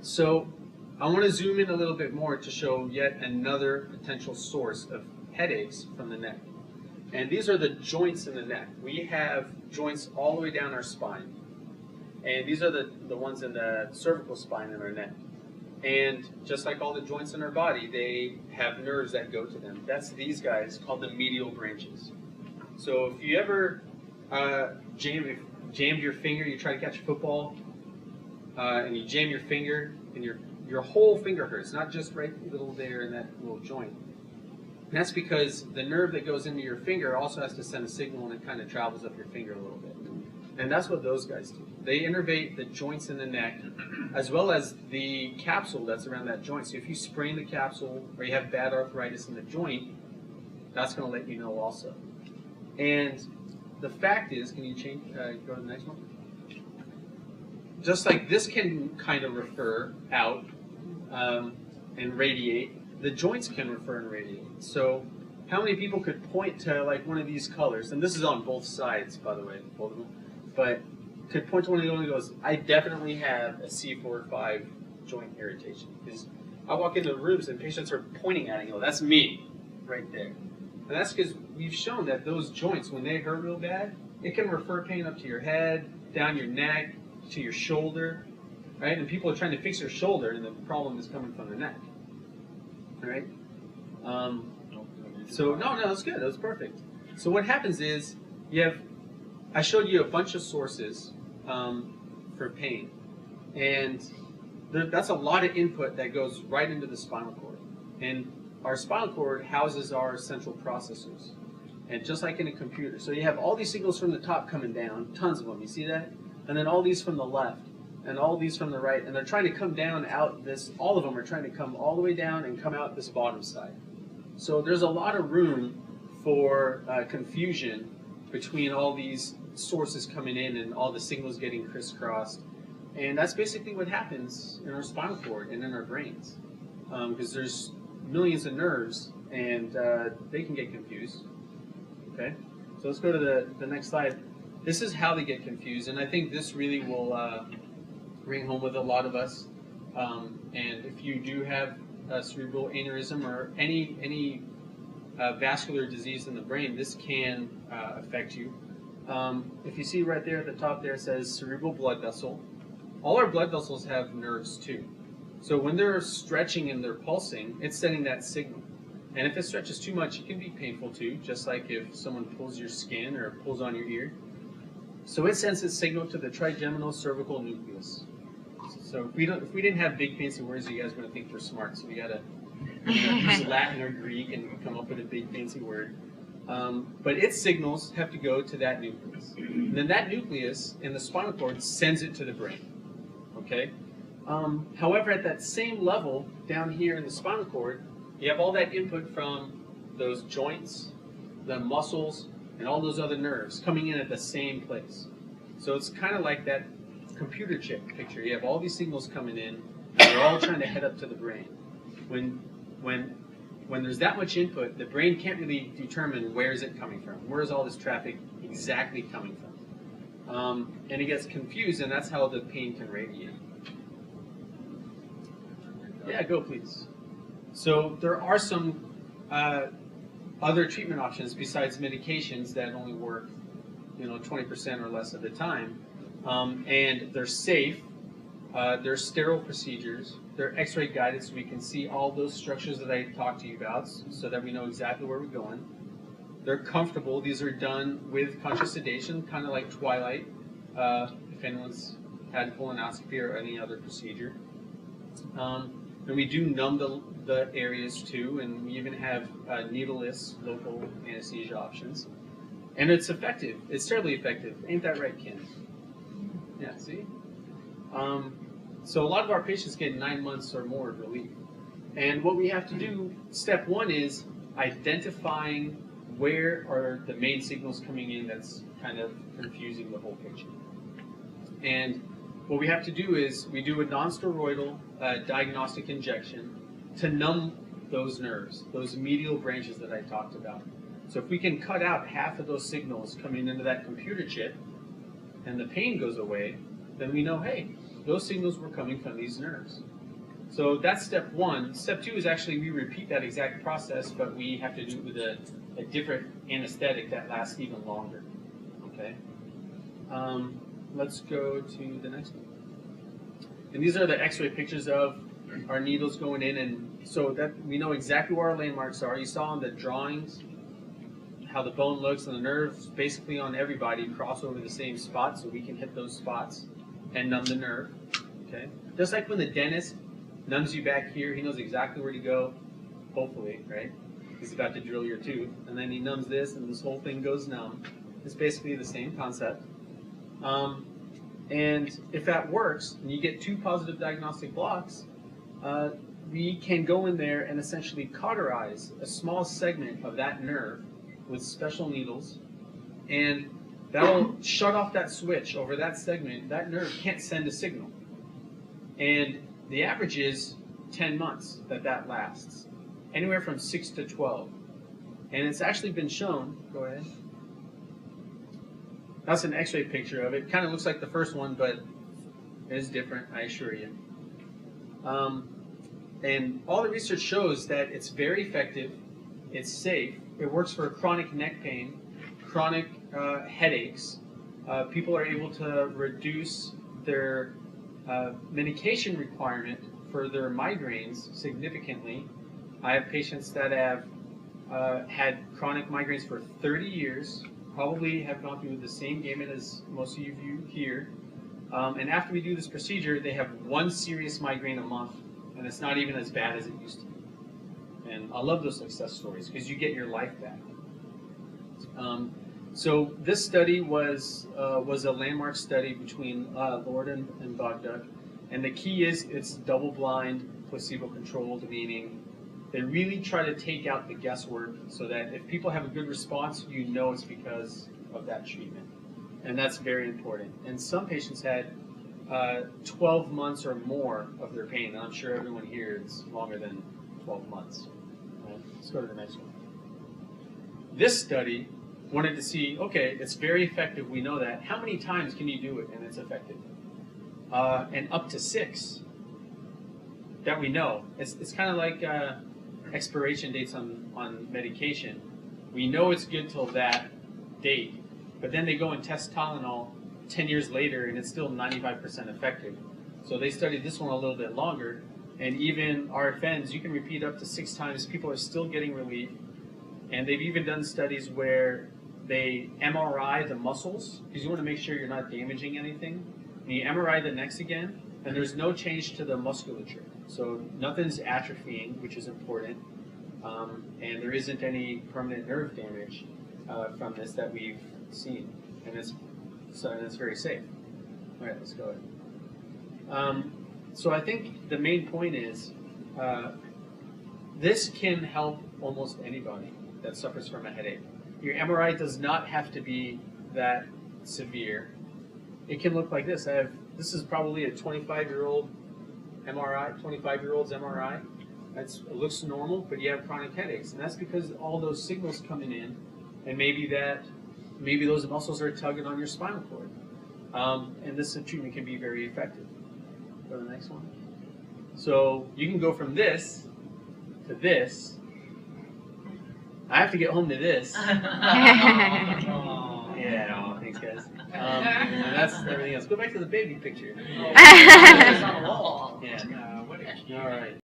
So I want to zoom in a little bit more to show yet another potential source of headaches from the neck. And these are the joints in the neck. We have joints all the way down our spine. And these are the ones in the cervical spine in our neck. And just like all the joints in our body, they have nerves that go to them. That's these guys called the medial branches. So if you ever jammed your finger, you try to catch a football, and you jam your finger, and your whole finger hurts, not just right little there in that little joint. And that's because the nerve that goes into your finger also has to send a signal, and it kind of travels up your finger a little bit. And that's what those guys do. They innervate the joints in the neck, as well as the capsule that's around that joint. So if you sprain the capsule, or you have bad arthritis in the joint, that's going to let you know also. And the fact is, can you go to the next one? Just like this can kind of refer out and radiate, the joints can refer and radiate. So how many people could point to like one of these colors, and this is on both sides, by the way, both of them, but could point to one of the only goes, I definitely have a C4 or 5 joint irritation. Because I walk into rooms and patients are pointing at it, that's me right there. And that's because we've shown that those joints, when they hurt real bad, it can refer pain up to your head, down your neck, to your shoulder, right? And people are trying to fix their shoulder, and the problem is coming from the neck, all right? So no, that's good. That was perfect. So what happens is I showed you a bunch of sources for pain, and that's a lot of input that goes right into the spinal cord. And our spinal cord houses our central processors, and just like in a computer. So you have all these signals from the top coming down, tons of them. You see that? And then all these from the left, and all these from the right, and they're trying to come down out this. All of them are trying to come all the way down and come out this bottom side. So there's a lot of room for confusion between all these sources coming in and all the signals getting crisscrossed. And that's basically what happens in our spinal cord and in our brains. Because there's millions of nerves, and they can get confused. Okay? So let's go to the next slide. This is how they get confused, and I think this really will ring home with a lot of us. And if you do have a cerebral aneurysm or any vascular disease in the brain, this can affect you. If you see right there at the top there, it says cerebral blood vessel. All our blood vessels have nerves too. So when they're stretching and they're pulsing, it's sending that signal. And if it stretches too much, it can be painful too, just like if someone pulls your skin or pulls on your ear. So it sends its signal to the trigeminal cervical nucleus. So if we didn't have big fancy words, you guys are going to think we're smart. So we got to use Latin or Greek and come up with a big fancy word. But its signals have to go to that nucleus. And then that nucleus in the spinal cord sends it to the brain. Okay? However, at that same level down here in the spinal cord, you have all that input from those joints, the muscles, and all those other nerves coming in at the same place. So it's kind of like that computer chip picture. You have all these signals coming in, and they're all trying to head up to the brain. When there's that much input, the brain can't really determine where is it coming from. Where is all this traffic exactly coming from? And it gets confused, and that's how the pain can radiate. Yeah, go please. So there are some other treatment options besides medications that only work, 20% or less of the time, and they're safe. They're sterile procedures. They're X-ray guided, so we can see all those structures that I talked to you about, so that we know exactly where we're going. They're comfortable. These are done with conscious sedation, kind of like Twilight, if anyone's had colonoscopy or any other procedure. And we do numb the areas too, and we even have needleless local anesthesia options. And it's effective. It's terribly effective. Ain't that right, Ken? Yeah, see? So a lot of our patients get 9 months or more of relief. And what we have to do, step one is identifying where are the main signals coming in that's kind of confusing the whole picture. And what we have to do is we do a non-steroidal diagnostic injection to numb those nerves, those medial branches that I talked about. So if we can cut out half of those signals coming into that computer chip and the pain goes away, then we know, hey, those signals were coming from these nerves. So that's step one. Step two is actually we repeat that exact process, but we have to do it with a different anesthetic that lasts even longer. Okay. Let's go to the next one. And these are the X-ray pictures of our needles going in, and so that we know exactly where our landmarks are. You saw on the drawings how the bone looks, and the nerves basically on everybody cross over the same spot, so we can hit those spots and numb the nerve. Okay. Just like when the dentist numbs you back here, he knows exactly where to go, hopefully, right? He's about to drill your tooth, and then he numbs this, and this whole thing goes numb. It's basically the same concept. And if that works, and you get 2 positive diagnostic blocks, we can go in there and essentially cauterize a small segment of that nerve with special needles, and that'll shut off that switch over that segment. That nerve can't send a signal. And the average is 10 months that lasts, anywhere from 6 to 12. And it's actually been shown, go ahead. That's an X-ray picture of it. Kind of looks like the first one, but it is different, I assure you. And all the research shows that it's very effective, it's safe, it works for chronic neck pain, chronic headaches. People are able to reduce their medication requirement for their migraines significantly. I have patients that have had chronic migraines for 30 years, probably have gone through the same gamut as most of you here. And after we do this procedure, they have 1 serious migraine a month, and it's not even as bad as it used to be. And I love those success stories because you get your life back. So this study was a landmark study between Lord and Baghdad, and the key is it's double-blind, placebo-controlled, meaning they really try to take out the guesswork so that if people have a good response, you know it's because of that treatment. And that's very important. And some patients had 12 months or more of their pain. And I'm sure everyone here is longer than 12 months. Right, let's go to the next one. This study wanted to see, okay, it's very effective, we know that. How many times can you do it and it's effective? And up to 6 that we know. It's kind of like expiration dates on medication. We know it's good till that date, but then they go and test Tylenol 10 years later and it's still 95% effective. So they studied this one a little bit longer, and even RFNs, you can repeat up to 6 times, people are still getting relief. And they've even done studies where they MRI the muscles, because you want to make sure you're not damaging anything. And you MRI the necks again, and there's no change to the musculature. So nothing's atrophying, which is important. And there isn't any permanent nerve damage from this that we've seen. And it's very safe. All right, let's go ahead. So I think the main point is this can help almost anybody that suffers from a headache. Your MRI does not have to be that severe. It can look like this. This is probably a 25-year-old MRI, 25-year-old's MRI. It looks normal, but you have chronic headaches, and that's because all those signals coming in, and maybe those muscles are tugging on your spinal cord. And this treatment can be very effective. Go to the next one. So you can go from this to this. I have to get home to this. Yeah, thanks guys. And that's everything else. Go back to the baby picture. It's on the wall. Yeah. All right.